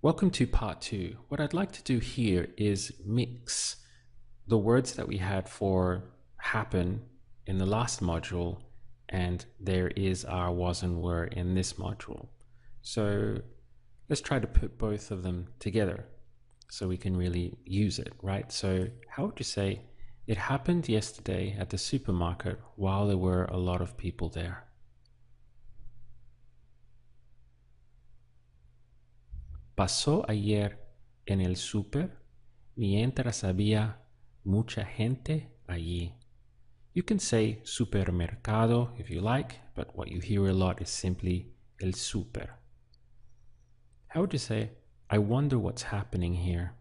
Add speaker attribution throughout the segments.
Speaker 1: Welcome to part two. What I'd like to do here is mix the words that we had for happen in the last module and there is, are, was, and were in this module. So let's try to put both of them together so we can really use it, right? So how would you say, it happened yesterday at the supermarket while there were a lot of people there? Pasó ayer en el súper mientras había mucha gente allí. You can say supermercado if you like, but what you hear a lot is simply el súper. How would you say, I wonder what's happening here?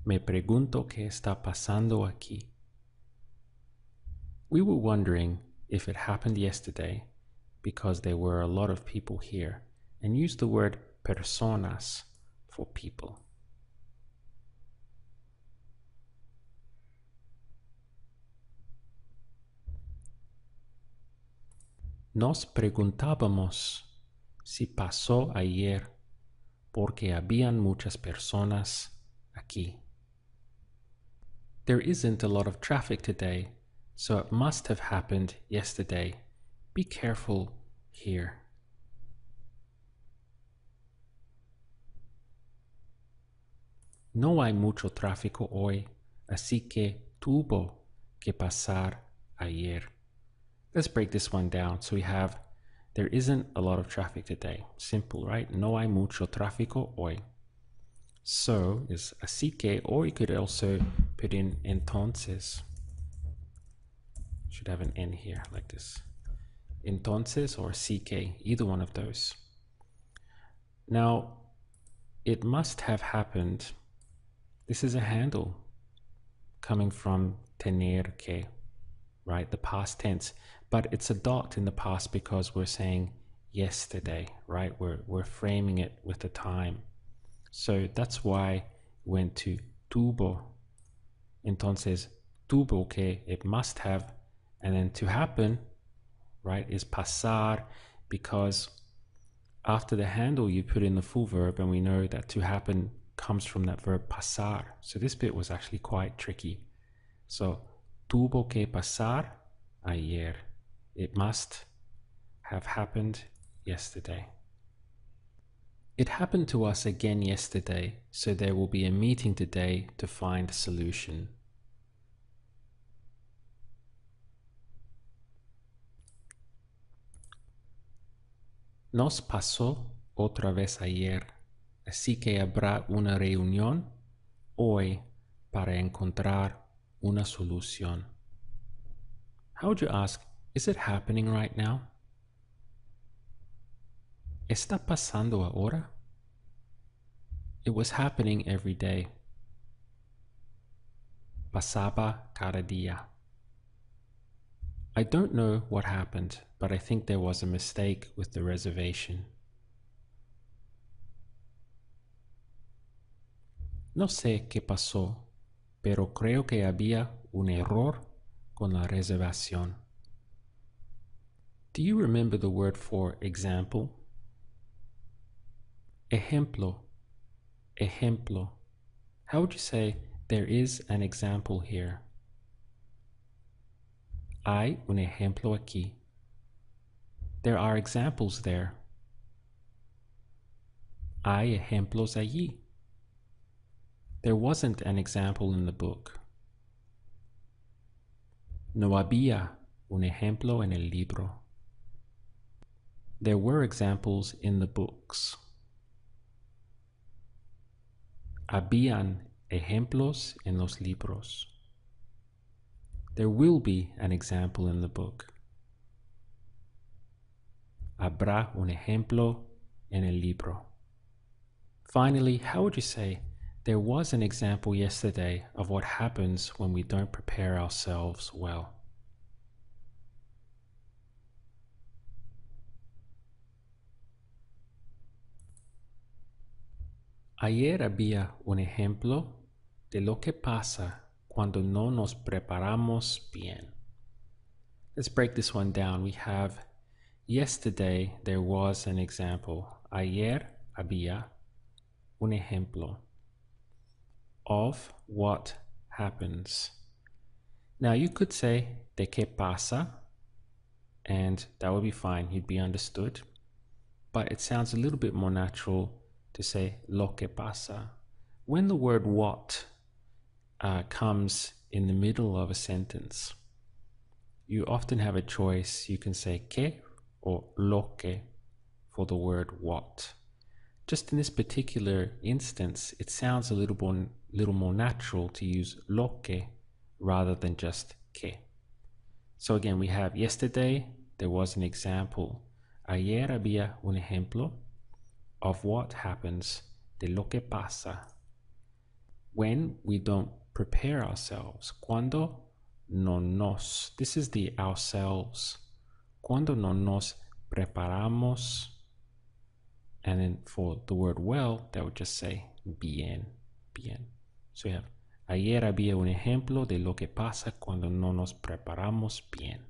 Speaker 1: Me pregunto qué está pasando aquí. We were wondering if it happened yesterday because there were a lot of people here, and use the word personas for people. Nos preguntábamos si pasó ayer porque habían muchas personas aquí. There isn't a lot of traffic today, so it must have happened yesterday. Be careful here. No hay mucho tráfico hoy, así que tuvo que pasar ayer. Let's break this one down. So we have, there isn't a lot of traffic today. Simple, right? No hay mucho tráfico hoy. So is así que, or you could also put in entonces. Should have an N here like this. Entonces or CK, either one of those. Now, it must have happened. This is a handle coming from tener que, right? The past tense, but it's a dot in the past because we're saying yesterday, right? We're framing it with the time. So that's why we went to tuvo. Entonces, tuvo que, it must have, and then to happen, right, is pasar, because after the handle you put in the full verb, and we know that to happen comes from that verb pasar. So this bit was actually quite tricky. So, tuvo que pasar ayer. It must have happened yesterday. It happened to us again yesterday, so there will be a meeting today to find a solution. Nos pasó otra vez ayer, así que habrá una reunión hoy para encontrar una solución. How would you ask, is it happening right now? ¿Está pasando ahora? It was happening every day. Pasaba cada día. I don't know what happened, but I think there was a mistake with the reservation. No sé qué pasó, pero creo que había un error con la reservación. Do you remember the word for example? Ejemplo. Ejemplo. How would you say there is an example here? Hay un ejemplo aquí. There are examples there. Hay ejemplos allí. There wasn't an example in the book. No había un ejemplo en el libro. There were examples in the books. Habían ejemplos en los libros. There will be an example in the book. Habrá un ejemplo en el libro. Finally, how would you say, there was an example yesterday of what happens when we don't prepare ourselves well? Ayer había un ejemplo de lo que pasa cuando no nos preparamos bien. Let's break this one down. We have, yesterday there was an example. ayer había un ejemplo of what happens. Now you could say de qué pasa, and that would be fine, you'd be understood. But it sounds a little bit more natural to say lo que pasa. When the word what comes in the middle of a sentence, you often have a choice. You can say que or lo que for the word what. Just in this particular instance, it sounds a little more natural to use lo que rather than just que. So again, we have yesterday, there was an example. Ayer había un ejemplo of what happens, de lo que pasa, when we don't prepare ourselves. Cuando no nos, this is the ourselves. Cuando no nos preparamos. And then for the word well, that would just say bien, bien. So we have, ayer había un ejemplo de lo que pasa cuando no nos preparamos bien.